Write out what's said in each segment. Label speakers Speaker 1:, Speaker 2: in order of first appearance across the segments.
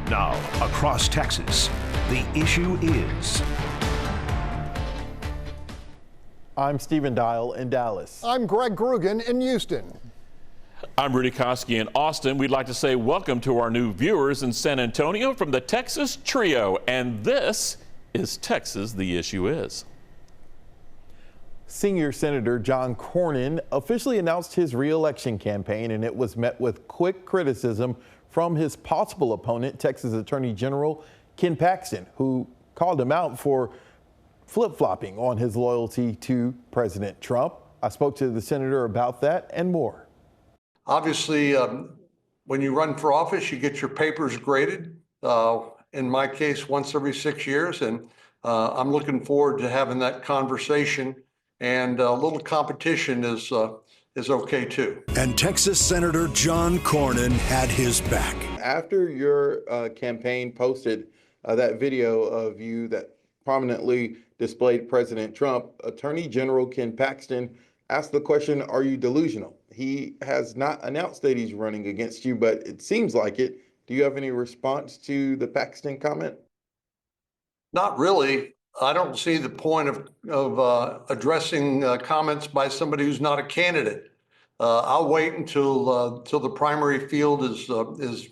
Speaker 1: Now, across Texas, the issue is.
Speaker 2: I'm Stephen Dial in Dallas.
Speaker 3: I'm Greg Grugan in Houston.
Speaker 4: I'm Rudy Koski in Austin. We'd like to say welcome to our new viewers in San Antonio from the Texas Trio. And this is Texas The Issue Is.
Speaker 2: Senior Senator John Cornyn officially announced his re-election campaign, and it was met with quick criticism from his possible opponent, Texas Attorney General Ken Paxton, who called him out for flip-flopping on his loyalty to President Trump. I spoke to the senator about that and more.
Speaker 5: Obviously, when you run for office, you get your papers graded. In my case, once every 6 years, and I'm looking forward to having that conversation. And a little competition is okay too.
Speaker 1: And Texas Senator John Cornyn had his back.
Speaker 2: After your campaign posted that video of you that prominently displayed President Trump, Attorney General Ken Paxton asked the question, are you delusional? He has not announced that he's running against you, but it seems like it. Do you have any response to the Paxton comment?
Speaker 5: Not really. I don't see the point of addressing comments by somebody who's not a candidate. I'll wait until the primary field is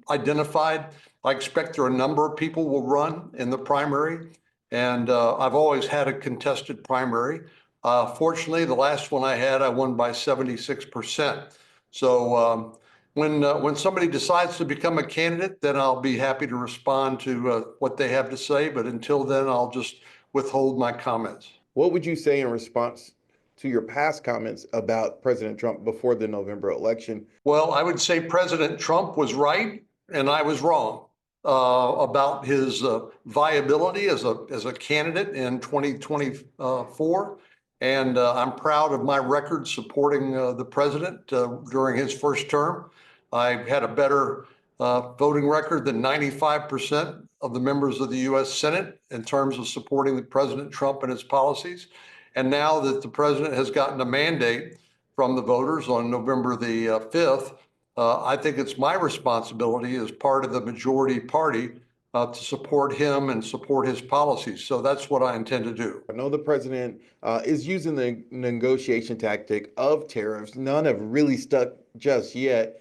Speaker 5: identified. I expect there are a number of people will run in the primary, and I've always had a contested primary. Fortunately, the last one I had, I won by 76%. So when somebody decides to become a candidate, then I'll be happy to respond to what they have to say. But until then, I'll just withhold my comments.
Speaker 2: What would you say in response to your past comments about President Trump before the November election?
Speaker 5: Well, I would say President Trump was right and I was wrong about his viability as a candidate in 2024. And I'm proud of my record supporting the president during his first term. I had a better voting record than 95% of the members of the U.S. Senate in terms of supporting President Trump and his policies. And now that the president has gotten a mandate from the voters on November the 5th, I think it's my responsibility as part of the majority party to support him and support his policies. So that's what I intend to do.
Speaker 2: I know the president is using the negotiation tactic of tariffs. None have really stuck just yet.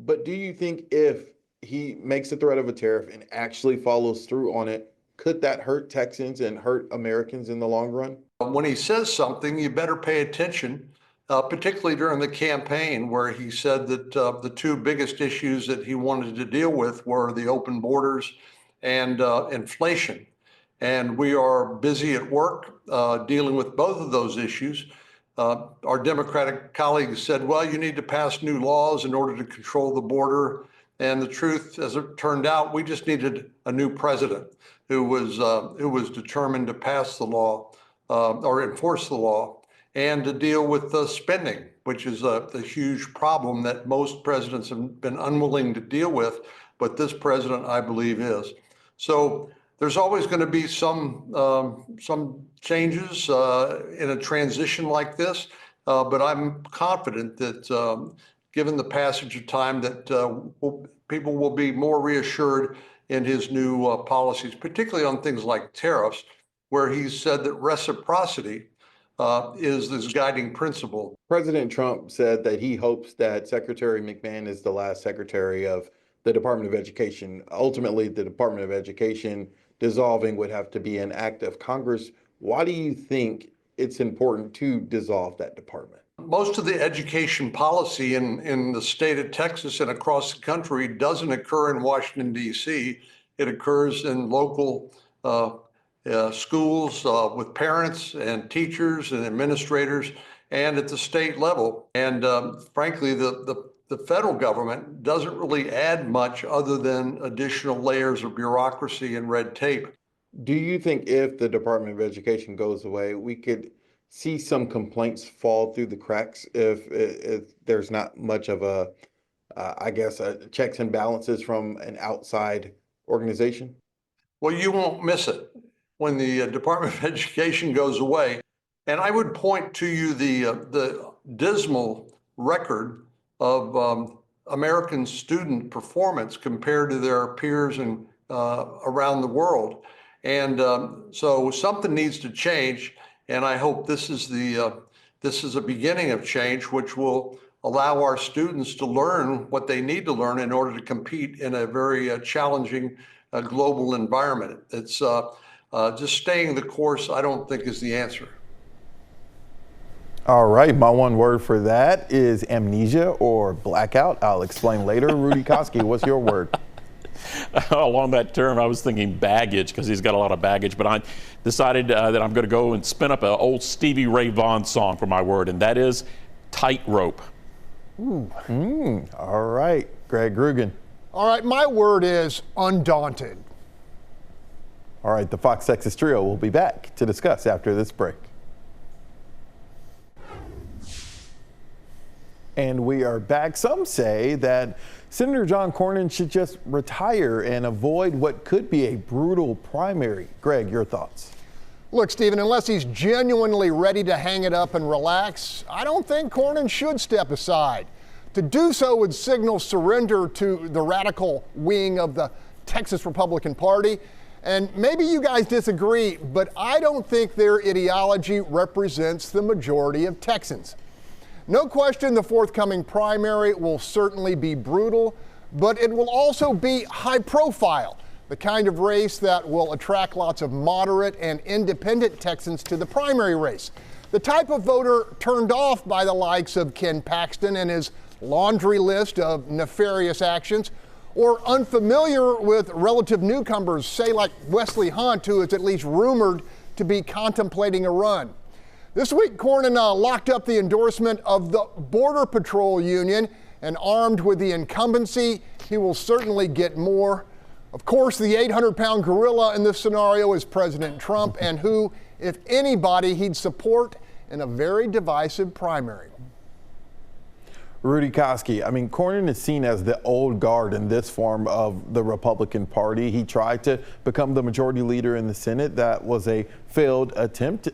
Speaker 2: But do you think if he makes the threat of a tariff and actually follows through on it, could that hurt Texans and hurt Americans in the long run?
Speaker 5: When he says something, you better pay attention, particularly during the campaign where he said that the two biggest issues that he wanted to deal with were the open borders and inflation. And we are busy at work dealing with both of those issues. Our Democratic colleagues said, well, you need to pass new laws in order to control the border. And the truth, as it turned out, we just needed a new president who was determined to pass the law or enforce the law and to deal with the spending, which is the huge problem that most presidents have been unwilling to deal with. But this president, I believe, is. So there's always going to be some changes in a transition like this, but I'm confident that given the passage of time that people will be more reassured in his new policies, particularly on things like tariffs, where he said that reciprocity is this guiding principle.
Speaker 2: President Trump said that he hopes that Secretary McMahon is the last secretary of the Department of Education. Ultimately, the Department of Education dissolving would have to be an act of Congress. Why do you think it's important to dissolve that department?
Speaker 5: Most of the education policy in the state of Texas and across the country doesn't occur in Washington, D.C. It occurs in local schools with parents and teachers and administrators and at the state level. And frankly, the federal government doesn't really add much other than additional layers of bureaucracy and red tape.
Speaker 2: Do you think if the Department of Education goes away, we could see some complaints fall through the cracks if there's not much of a, checks and balances from an outside organization?
Speaker 5: Well, you won't miss it when the Department of Education goes away. And I would point to you the dismal record of American student performance compared to their peers and around the world. And so something needs to change. And I hope this is a beginning of change, which will allow our students to learn what they need to learn in order to compete in a very challenging global environment. It's just staying the course, I don't think, is the answer.
Speaker 2: All right, my one word for that is amnesia or blackout. I'll explain later. Rudy Koski, what's your word?
Speaker 4: Along that term, I was thinking baggage because he's got a lot of baggage, but I decided that I'm going to go and spin up an old Stevie Ray Vaughan song for my word, and that is tightrope.
Speaker 2: All right, Greg Grugan.
Speaker 3: All right, my word is undaunted.
Speaker 2: All right, the Fox Texas Trio will be back to discuss after this break. And we are back. Some say that Senator John Cornyn should just retire and avoid what could be a brutal primary. Greg, your thoughts?
Speaker 3: Look, Stephen, unless he's genuinely ready to hang it up and relax, I don't think Cornyn should step aside. To do so would signal surrender to the radical wing of the Texas Republican Party. And maybe you guys disagree, but I don't think their ideology represents the majority of Texans. No question the forthcoming primary will certainly be brutal, but it will also be high profile, the kind of race that will attract lots of moderate and independent Texans to the primary race. The type of voter turned off by the likes of Ken Paxton and his laundry list of nefarious actions, or unfamiliar with relative newcomers, say like Wesley Hunt, who is at least rumored to be contemplating a run. This week, Cornyn locked up the endorsement of the Border Patrol Union, and armed with the incumbency, he will certainly get more. Of course, the 800-pound gorilla in this scenario is President Trump, and who, if anybody, he'd support in a very divisive primary.
Speaker 2: Rudy Koski, I mean, Cornyn is seen as the old guard in this form of the Republican Party. He tried to become the majority leader in the Senate. That was a failed attempt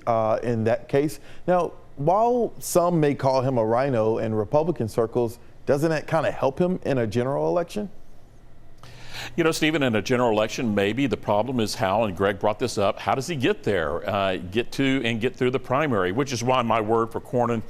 Speaker 2: in that case. Now, while some may call him a rhino in Republican circles, doesn't that kind of help him in a general election?
Speaker 4: You know, Stephen, in a general election, maybe the problem is how, and Greg brought this up, how does he get there, get through the primary, which is why my word for Cornyn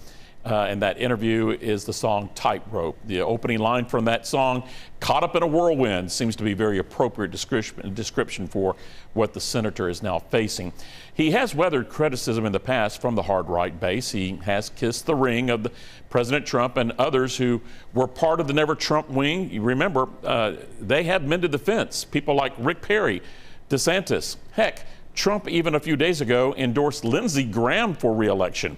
Speaker 4: in that interview is the song Tightrope. The opening line from that song, caught up in a whirlwind, seems to be a very appropriate description for what the senator is now facing. He has weathered criticism in the past from the hard right base. He has kissed the ring of President Trump and others who were part of the Never Trump wing. You remember, they have mended the fence. People like Rick Perry, DeSantis, heck, Trump even a few days ago endorsed Lindsey Graham for re-election.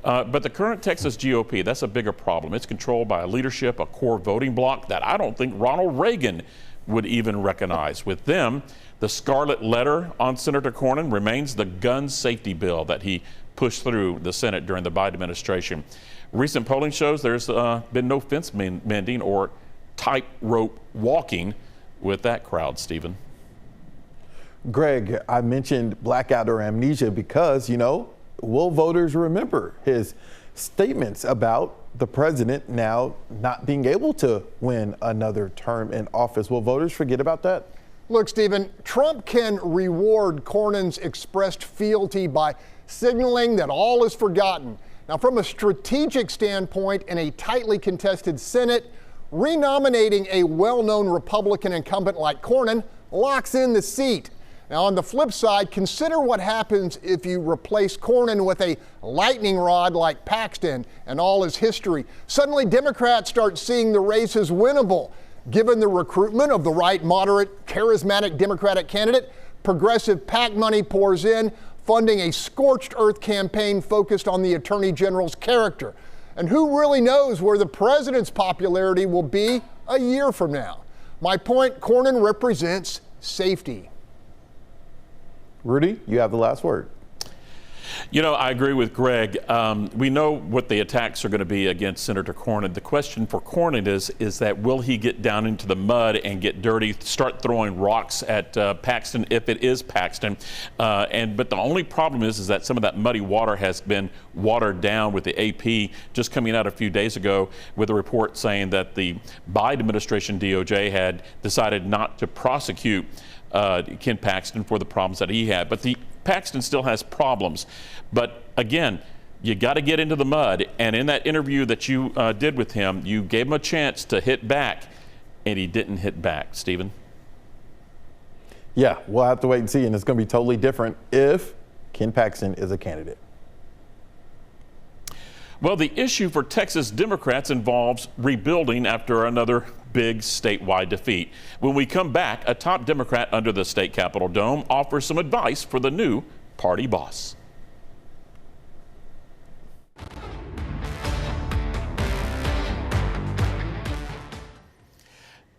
Speaker 4: But the current Texas GOP, that's a bigger problem. It's controlled by a leadership, a core voting bloc that I don't think Ronald Reagan would even recognize. With them, the scarlet letter on Senator Cornyn remains the gun safety bill that he pushed through the Senate during the Biden administration. Recent polling shows there's been no fence mending or tightrope walking with that crowd, Stephen.
Speaker 2: Greg, I mentioned blackout or amnesia because, you know, will voters remember his statements about the president now not being able to win another term in office? Will voters forget about that?
Speaker 3: Look, Stephen, Trump can reward Cornyn's expressed fealty by signaling that all is forgotten. Now, from a strategic standpoint, in a tightly contested Senate, renominating a well-known Republican incumbent like Cornyn locks in the seat. Now, on the flip side, consider what happens if you replace Cornyn with a lightning rod like Paxton and all his history. Suddenly, Democrats start seeing the race as winnable. Given the recruitment of the right, moderate, charismatic Democratic candidate, progressive PAC money pours in, funding a scorched earth campaign focused on the Attorney General's character. And who really knows where the president's popularity will be a year from now? My point, Cornyn represents safety.
Speaker 2: Rudy, you have the last word.
Speaker 4: You know, I agree with Greg. We know what the attacks are going to be against Senator Cornyn. The question for Cornyn is that will he get down into the mud and get dirty, start throwing rocks at Paxton if it is Paxton? But the only problem is that some of that muddy water has been watered down with the AP just coming out a few days ago with a report saying that the Biden administration DOJ had decided not to prosecute Ken Paxton for the problems that he had. But Paxton still has problems. But again, you got to get into the mud. And in that interview that you did with him, you gave him a chance to hit back, and he didn't hit back. Stephen?
Speaker 2: Yeah, we'll have to wait and see. And it's going to be totally different if Ken Paxton is a candidate.
Speaker 4: Well, the issue for Texas Democrats involves rebuilding after another big statewide defeat. When we come back, a top Democrat under the state Capitol dome offers some advice for the new party boss.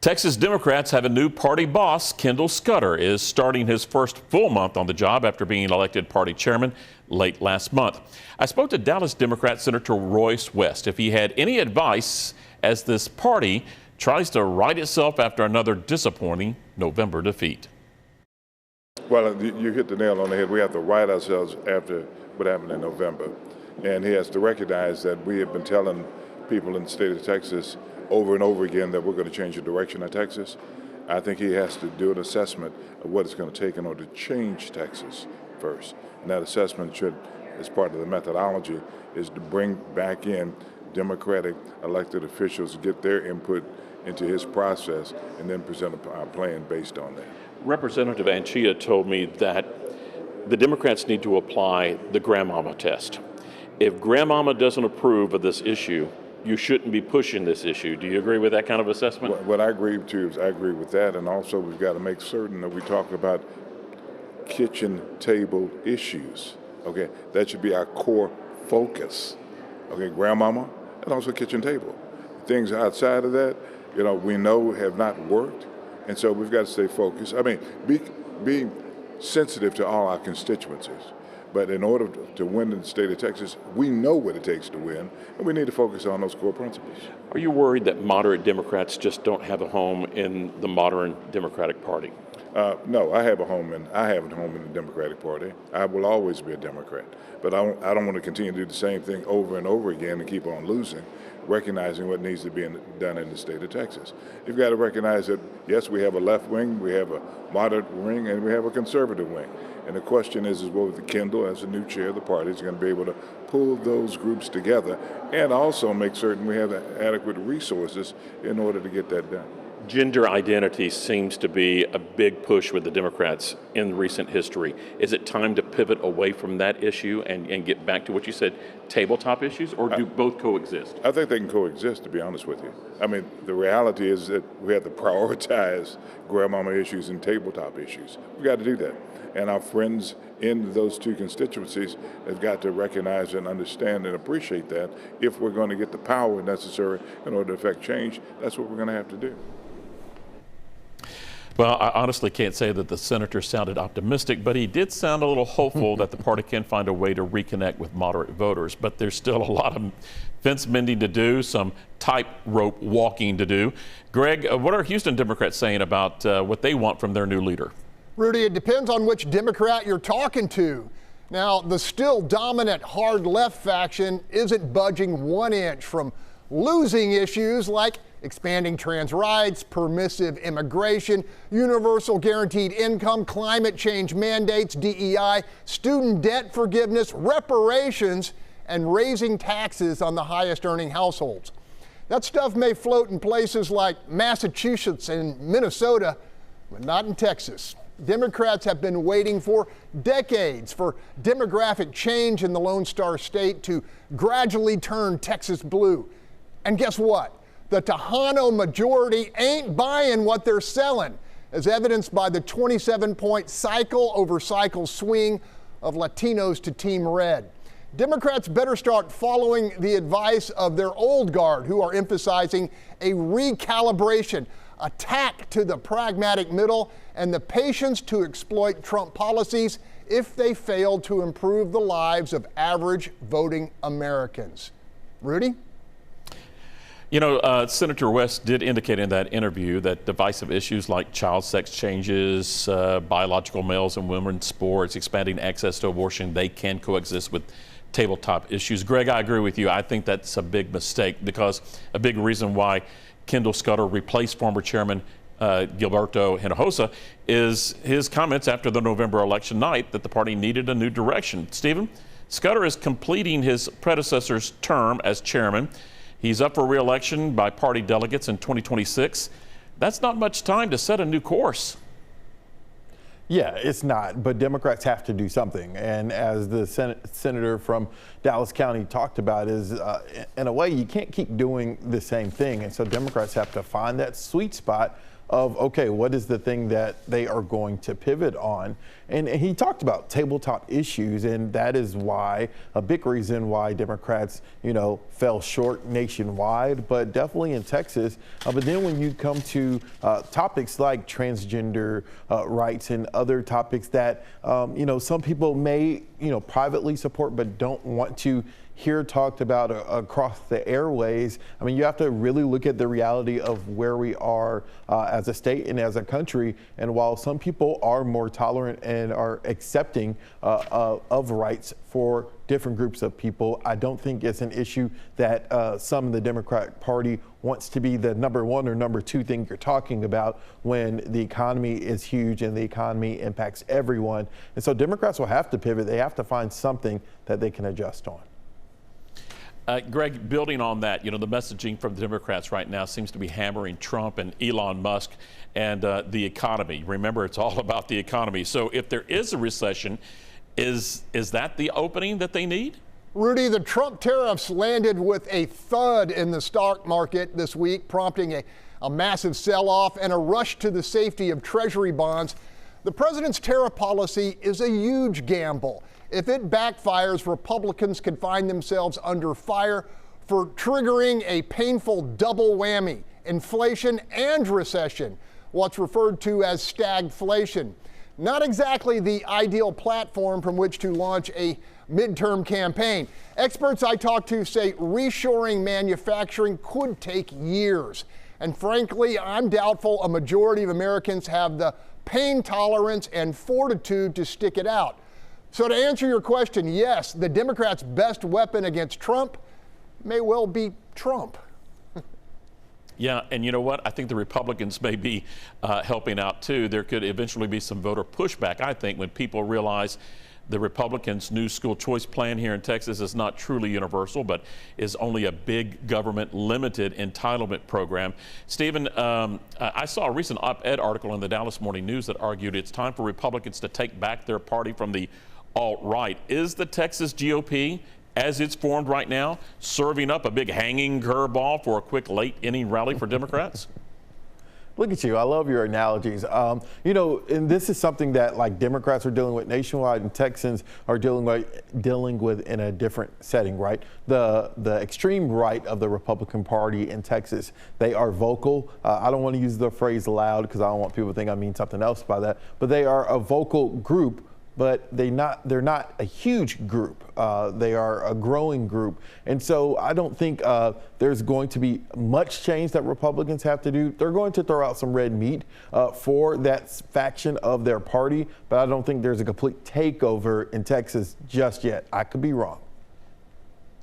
Speaker 4: Texas Democrats have a new party boss. Kendall Scudder is starting his first full month on the job after being elected party chairman late last month. I spoke to Dallas Democrat Senator Royce West if he had any advice as this party tries to right itself after another disappointing November defeat.
Speaker 6: Well, you hit the nail on the head. We have to right ourselves after what happened in November. And he has to recognize that we have been telling people in the state of Texas over and over again that we're going to change the direction of Texas. I think he has to do an assessment of what it's going to take in order to change Texas first. And that assessment should, as part of the methodology, is to bring back in Democratic elected officials, get their input into his process, and then present a plan based on that.
Speaker 4: Representative Anchia told me that the Democrats need to apply the grandmama test. If grandmama doesn't approve of this issue, you shouldn't be pushing this issue. Do you agree with that kind of assessment?
Speaker 6: What I agree to is I agree with that, and also we've got to make certain that we talk about kitchen table issues. Okay, that should be our core focus. Okay, grandmama and also kitchen table. Things outside of that, you know, we know have not worked, and so we've got to stay focused. I mean, be sensitive to all our constituencies. But in order to win in the state of Texas, we know what it takes to win, and we need to focus on those core principles.
Speaker 4: Are you worried that moderate Democrats just don't have a home in the modern Democratic Party?
Speaker 6: No, I have a home in the Democratic Party. I will always be a Democrat, but I don't want to continue to do the same thing over and over again and keep on losing, recognizing what needs to be done in the state of Texas. You've got to recognize that, yes, we have a left wing, we have a moderate wing, and we have a conservative wing. And the question is whether Kendall, as the new chair of the party, is going to be able to pull those groups together and also make certain we have adequate resources in order to get that done.
Speaker 4: Gender identity seems to be a big push with the Democrats in recent history. Is it time to pivot away from that issue and get back to what you said, tabletop issues, or do both coexist?
Speaker 6: I think they can coexist, to be honest with you. I mean, the reality is that we have to prioritize grandmama issues and tabletop issues. We've got to do that. And our friends in those two constituencies have got to recognize and understand and appreciate that. If we're going to get the power necessary in order to affect change, that's what we're going to have to do.
Speaker 4: Well, I honestly can't say that the senator sounded optimistic, but he did sound a little hopeful that the party can find a way to reconnect with moderate voters. But there's still a lot of fence mending to do, some tightrope walking to do. Greg, what are Houston Democrats saying about what they want from their new leader?
Speaker 3: Rudy, it depends on which Democrat you're talking to. Now, the still dominant hard left faction isn't budging 1 inch from losing issues like expanding trans rights, permissive immigration, universal guaranteed income, climate change mandates, DEI, student debt forgiveness, reparations, and raising taxes on the highest earning households. That stuff may float in places like Massachusetts and Minnesota, but not in Texas. Democrats have been waiting for decades for demographic change in the Lone Star State to gradually turn Texas blue. And guess what? The Tejano majority ain't buying what they're selling, as evidenced by the 27-point cycle over cycle swing of Latinos to Team Red. Democrats better start following the advice of their old guard, who are emphasizing a recalibration, a tack to the pragmatic middle, and the patience to exploit Trump policies if they fail to improve the lives of average voting Americans. Rudy?
Speaker 4: You know, Senator West did indicate in that interview that divisive issues like child sex changes, biological males and women's sports, expanding access to abortion, they can coexist with tabletop issues. Greg, I agree with you. I think that's a big mistake, because a big reason why Kendall Scudder replaced former Chairman Gilberto Hinojosa is his comments after the November election night that the party needed a new direction. Stephen, Scudder is completing his predecessor's term as chairman. He's up for re-election by party delegates in 2026. That's not much time to set a new course.
Speaker 2: Yeah, it's not, but Democrats have to do something. And as the senator from Dallas County talked about, is in a way, you can't keep doing the same thing. And so Democrats have to find that sweet spot of, okay, what is the thing that they are going to pivot on? And he talked about tabletop issues, and that is why, a big reason why Democrats, fell short nationwide, but definitely in Texas. But then when you come to topics like transgender rights and other topics that, some people may, privately support, but don't want to hear talked about across the airways. I mean, you have to really look at the reality of where we are as a state and as a country. And while some people are more tolerant and are accepting of rights for different groups of people, I don't think it's an issue that some of the Democratic Party wants to be the number one or number two thing you're talking about when the economy is huge and the economy impacts everyone. And so Democrats will have to pivot. They have to find something that they can adjust on.
Speaker 4: Greg, building on that, the messaging from the Democrats right now seems to be hammering Trump and Elon Musk and the economy. Remember, it's all about the economy. So if there is a recession, is that the opening that they need?
Speaker 3: Rudy, the Trump tariffs landed with a thud in the stock market this week, prompting a massive sell-off and a rush to the safety of Treasury bonds. The president's tariff policy is a huge gamble. If it backfires, Republicans could find themselves under fire for triggering a painful double whammy: inflation and recession, what's referred to as stagflation. Not exactly the ideal platform from which to launch a midterm campaign. Experts I talked to say reshoring manufacturing could take years. And frankly, I'm doubtful a majority of Americans have the pain tolerance and fortitude to stick it out. So to answer your question, yes, the Democrats' best weapon against Trump may well be Trump.
Speaker 4: Yeah, and you know what? I think the Republicans may be helping out too. There could eventually be some voter pushback, I think, when people realize the Republicans' new school choice plan here in Texas is not truly universal, but is only a big government limited entitlement program. Stephen, I saw a recent op-ed article in the Dallas Morning News that argued it's time for Republicans to take back their party from the alt-right. Is the Texas GOP, as it's formed right now, serving up a big hanging curveball for a quick late inning rally for Democrats?
Speaker 2: Look at you. I love your analogies. And this is something that like Democrats are dealing with nationwide and Texans are dealing with in a different setting, right? The extreme right of the Republican Party in Texas, they are vocal. I don't want to use the phrase loud because I don't want people to think I mean something else by that, but they are a vocal group, but they're not a huge group. They are a growing group. And so I don't think there's going to be much change that Republicans have to do. They're going to throw out some red meat for that faction of their party, but I don't think there's a complete takeover in Texas just yet. I could be wrong.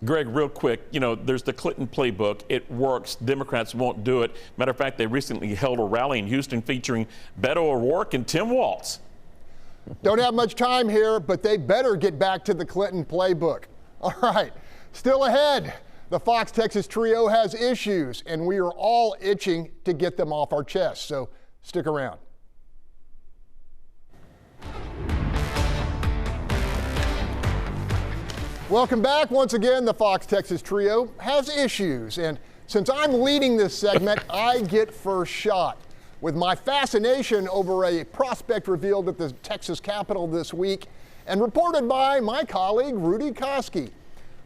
Speaker 4: Greg, real quick, there's the Clinton playbook. It works. Democrats won't do it. Matter of fact, they recently held a rally in Houston featuring Beto O'Rourke and Tim Walz.
Speaker 3: Don't have much time here, but they better get back to the Clinton playbook. All right, still ahead, the Fox Texas trio has issues, and we are all itching to get them off our chests, so stick around. Welcome back. Once again, the Fox Texas trio has issues, and since I'm leading this segment, I get first shot with my fascination over a prospect revealed at the Texas Capitol this week and reported by my colleague Rudy Koski.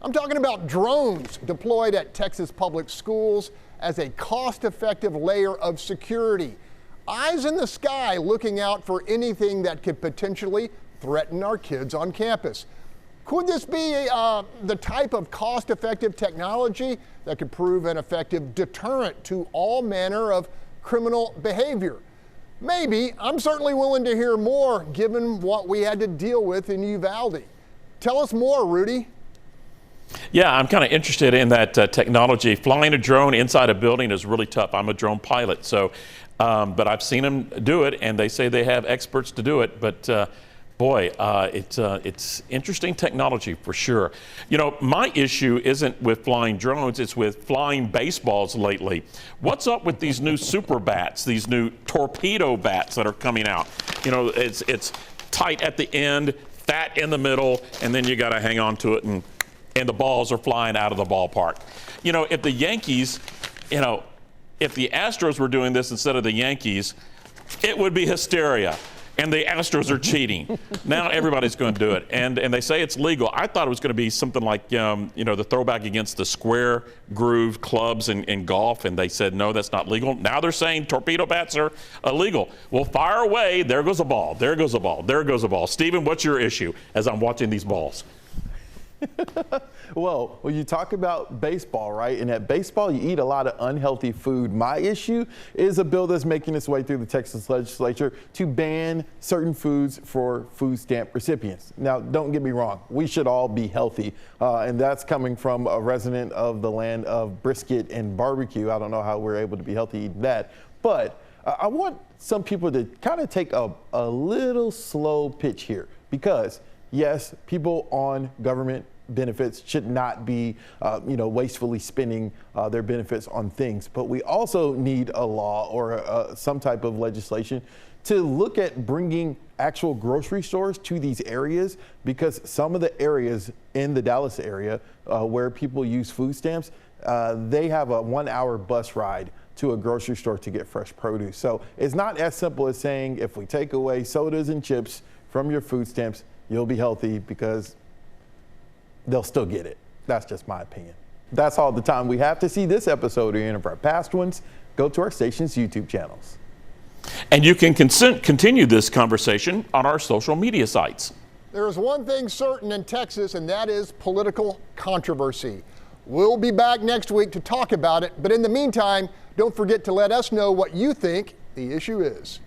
Speaker 3: I'm talking about drones deployed at Texas public schools as a cost-effective layer of security. Eyes in the sky looking out for anything that could potentially threaten our kids on campus. Could this be the type of cost-effective technology that could prove an effective deterrent to all manner of criminal behavior? Maybe. I'm certainly willing to hear more given what we had to deal with in Uvalde. Tell us more, Rudy.
Speaker 4: Yeah, I'm kind of interested in that technology. Flying a drone inside a building is really tough. I'm a drone pilot, so but I've seen them do it, and they say they have experts to do it. But boy, it's interesting technology for sure. You know, my issue isn't with flying drones, it's with flying baseballs lately. What's up with these new super bats, these new torpedo bats that are coming out? You know, it's tight at the end, fat in the middle, and then you got to hang on to it, and the balls are flying out of the ballpark. You know, if the Yankees, if the Astros were doing this instead of the Yankees, it would be hysteria. And the Astros are cheating. Now everybody's going to do it. And they say it's legal. I thought it was going to be something like, the throwback against the square groove clubs in golf. And they said, no, that's not legal. Now they're saying torpedo bats are illegal. Well, fire away. There goes a ball. There goes a ball. There goes a ball. Stephen, what's your issue as I'm watching these balls?
Speaker 2: Well, when you talk about baseball, right? And at baseball, you eat a lot of unhealthy food. My issue is a bill that's making its way through the Texas legislature to ban certain foods for food stamp recipients. Now, don't get me wrong. We should all be healthy. And that's coming from a resident of the land of brisket and barbecue. I don't know how we're able to be healthy eating that. But I want some people to kind of take a little slow pitch here because, yes, people on government benefits should not be, wastefully spending their benefits on things. But we also need a law or some type of legislation to look at bringing actual grocery stores to these areas, because some of the areas in the Dallas area where people use food stamps, they have a 1-hour bus ride to a grocery store to get fresh produce. So it's not as simple as saying if we take away sodas and chips from your food stamps, you'll be healthy, because they'll still get it. That's just my opinion. That's all the time we have to see this episode or any of our past ones. Go to our station's YouTube channels.
Speaker 4: And you can continue this conversation on our social media sites.
Speaker 3: There is one thing certain in Texas, and that is political controversy. We'll be back next week to talk about it. But in the meantime, don't forget to let us know what you think the issue is.